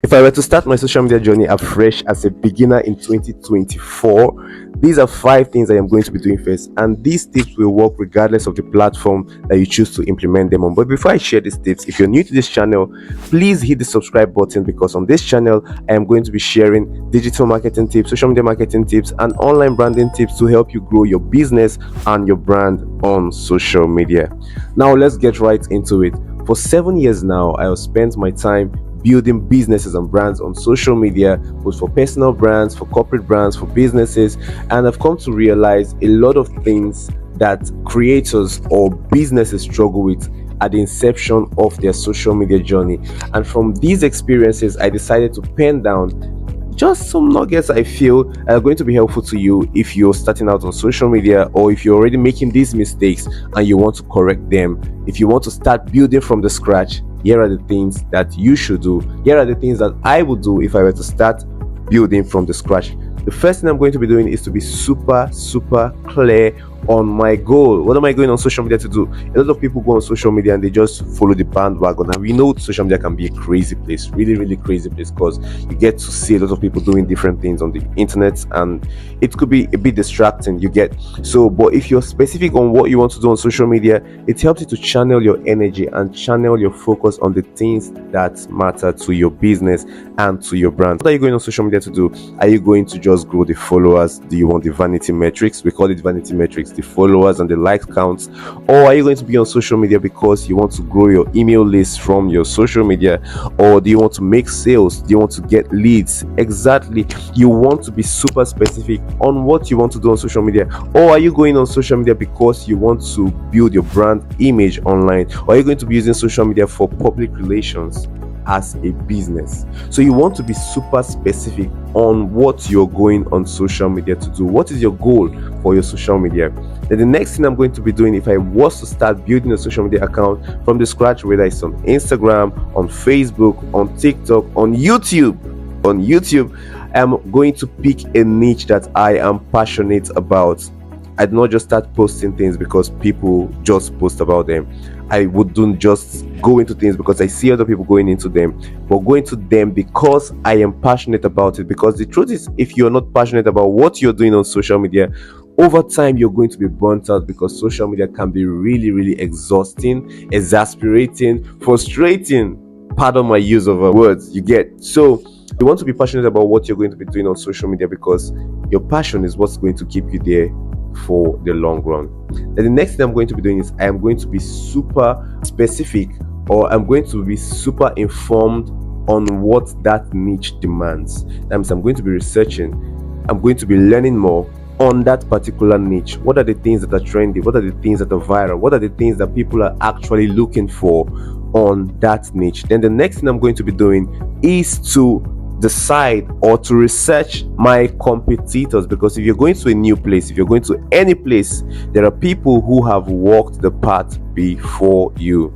If I were to start my social media journey afresh as a beginner in 2024, these are 5 things I am going to be doing first, and these tips will work regardless of the platform that you choose to implement them on. But before I share these tips, if you're new to this channel, please hit the subscribe button, because on this channel I am going to be sharing digital marketing tips, social media marketing tips, and online branding tips to help you grow your business and your brand on social media. Now let's get right into it. For 7 years now, I have spent my time building businesses and brands on social media, both for personal brands, for corporate brands, for businesses. And I've come to realize a lot of things that creators or businesses struggle with at the inception of their social media journey. And from these experiences, I decided to pen down just some nuggets I feel are going to be helpful to you if you're starting out on social media, or if you're already making these mistakes and you want to correct them. If you want to start building from the scratch, here are the things that you should do. Here are the things that I would do if I were to start building from the scratch. The first thing I'm going to be doing is to be super clear on my goal. What am I going on social media to do? A lot of people go on social media and they just follow the bandwagon, and we know social media can be a crazy place, really crazy place, because you get to see a lot of people doing different things on the internet, and it could be a bit distracting, you get. So but if you're specific on what you want to do on social media, it helps you to channel your energy and channel your focus on the things that matter to your business and to your brand. What are you going on social media to do? Are you going to just grow the followers? Do you want the vanity metrics? We call it vanity metrics, the followers and the like counts. Or are you going to be on social media because you want to grow your email list from your social media? Or do you want to make sales? Do you want to get leads? Exactly. You want to be super specific on what you want to do on social media. Or are you going on social media because you want to build your brand image online? Or are you going to be using social media for public relations as a business? So you want to be super specific on what you're going on social media to do. What is your goal for your social media? Then the next thing I'm going to be doing, if I was to start building a social media account from the scratch, whether it's on Instagram, on Facebook, on TikTok, on YouTube, I'm going to pick a niche that I am passionate about. I do not just start posting things because people just post about them. I wouldn't just go into things because I see other people going into them, but go into them because I am passionate about it. Because the truth is, if you're not passionate about what you're doing on social media, over time you're going to be burnt out, because social media can be really exhausting, exasperating, frustrating. Pardon my use of words, you get. So you want to be passionate about what you're going to be doing on social media, because your passion is what's going to keep you there for the long run. Then the next thing I'm going to be doing is I am going to be super specific, or I'm going to be super informed on what that niche demands. That means I'm going to be researching, I'm going to be learning more on that particular niche. What are the things that are trendy? What are the things that are viral? What are the things that people are actually looking for on that niche? Then the next thing I'm going to be doing is to decide or to research my competitors, because if you're going to a new place, if you're going to any place, there are people who have walked the path before you.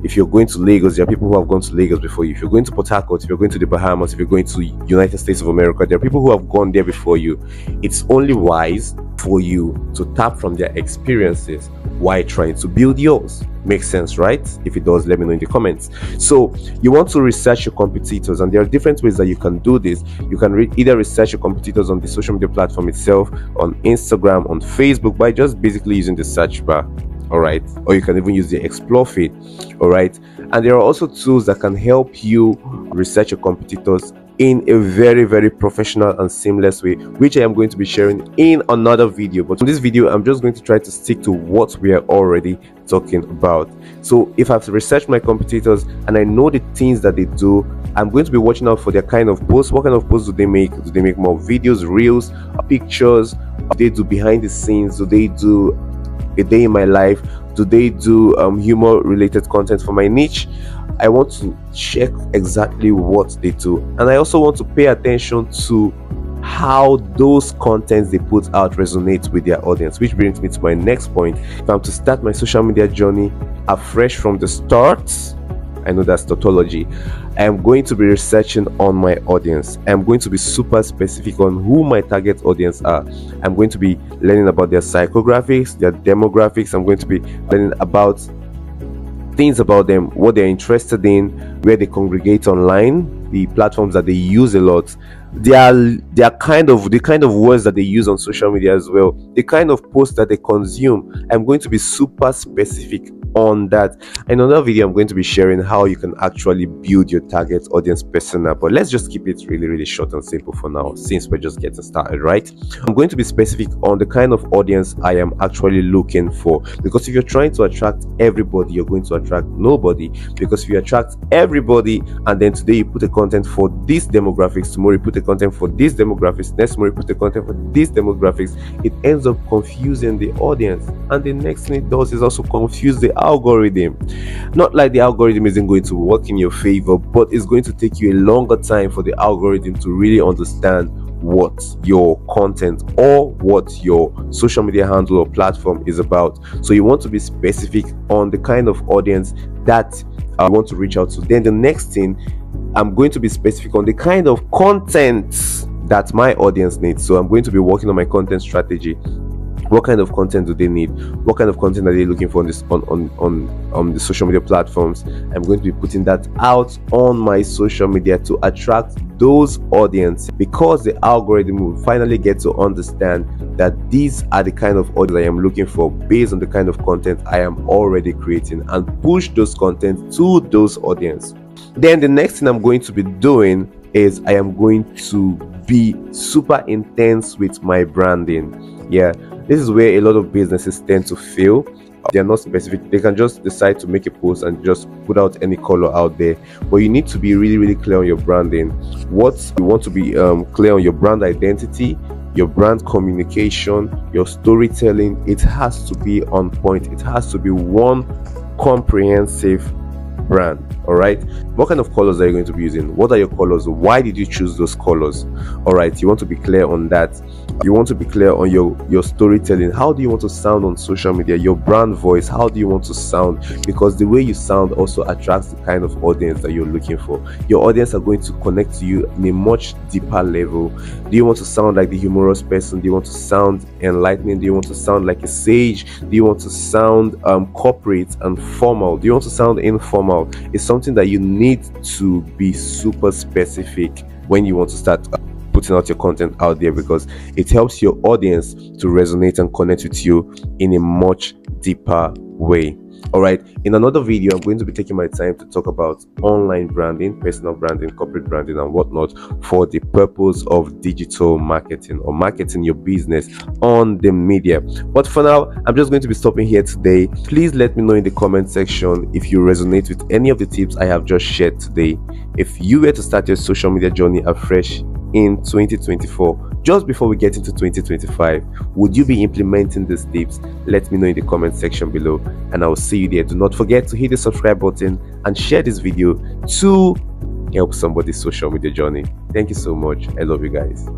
If you're going to Lagos, there are people who have gone to Lagos before you. If you're going to Port Harcourt, if you're going to the Bahamas, if you're going to United States of America, there are people who have gone there before you. It's only wise for you to tap from their experiences while trying to build yours. Makes sense, right? If it does, let me know in the comments. So you want to research your competitors, and there are different ways that you can do this. You can either research your competitors on the social media platform itself, on Instagram, on Facebook, by just basically using the search bar. All right, or you can even use the explore feed. All right, and there are also tools that can help you research your competitors in a very professional and seamless way, which I am going to be sharing in another video. But in this video, I'm just going to try to stick to what we are already talking about. So if I've researched my competitors and I know the things that they do, I'm going to be watching out for their kind of posts. What kind of posts do they make? Do they make more videos, reels, pictures? Do they do behind the scenes? Do they do a day in my life? Do they do humor related content for my niche? I want to check exactly what they do, and I also want to pay attention to how those contents they put out resonate with their audience, which brings me to my next point. If I'm to start my social media journey afresh from the start, I know that's tautology, I am going to be researching on my audience. I'm going to be super specific on who my target audience are. I'm going to be learning about their psychographics, their demographics. I'm going to be learning about things about them, what they're interested in, where they congregate online, the platforms that they use a lot, their kind of the kind of words that they use on social media as well, the kind of posts that they consume. I'm going to be super specific on that. In another video, I'm going to be sharing how you can actually build your target audience persona, but let's just keep it really short and simple for now, since we're just getting started, right? I'm going to be specific on the kind of audience I am actually looking for, because if you're trying to attract everybody, you're going to attract nobody. Because if you attract everybody and then today you put a content for these demographics, tomorrow you put a content for these demographics, next tomorrow you put a content for these demographics, it ends up confusing the audience, and the next thing it does is also confuse the algorithm. Not like the algorithm isn't going to work in your favor, but it's going to take you a longer time for the algorithm to really understand what your content or what your social media handle or platform is about. So you want to be specific on the kind of audience that you want to reach out to. Then the next thing, I'm going to be specific on the kind of content that my audience needs. So I'm going to be working on my content strategy. What kind of content do they need? What kind of content are they looking for on this on the social media platforms? I'm going to be putting that out on my social media to attract those audience, because the algorithm will finally get to understand that these are the kind of audience I am looking for based on the kind of content I am already creating, and push those content to those audience. Then the next thing I'm going to be doing is I am going to be super intense with my branding. Yeah, this is where a lot of businesses tend to fail. They're not specific. They can just decide to make a post and just put out any color out there, but you need to be really clear on your branding. What you want to be clear on your brand identity, your brand communication, your storytelling. It has to be on point. It has to be one comprehensive brand. All right, what kind of colors are you going to be using? What are your colors? Why did you choose those colors? All right, you want to be clear on that. You want to be clear on your storytelling. How do you want to sound on social media? Your brand voice, how do you want to sound? Because the way you sound also attracts the kind of audience that you're looking for. Your audience are going to connect to you in a much deeper level. Do you want to sound like the humorous person? Do you want to sound enlightening? Do you want to sound like a sage? Do you want to sound corporate and formal? Do you want to sound informal? It's something that you need to be super specific when you want to start putting out your content out there, because it helps your audience to resonate and connect with you in a much deeper way. All right, in another video, I'm going to be taking my time to talk about online branding, personal branding, corporate branding, and whatnot for the purpose of digital marketing or marketing your business on the media. But for now, I'm just going to be stopping here today. Please let me know in the comment section if you resonate with any of the tips I have just shared today. If you were to start your social media journey afresh in 2024, just before we get into 2025, would you be implementing these tips? Let me know in the comment section below, and I will see you there. Do not forget to hit the subscribe button and share this video to help somebody's social media journey. Thank you so much. I love you guys.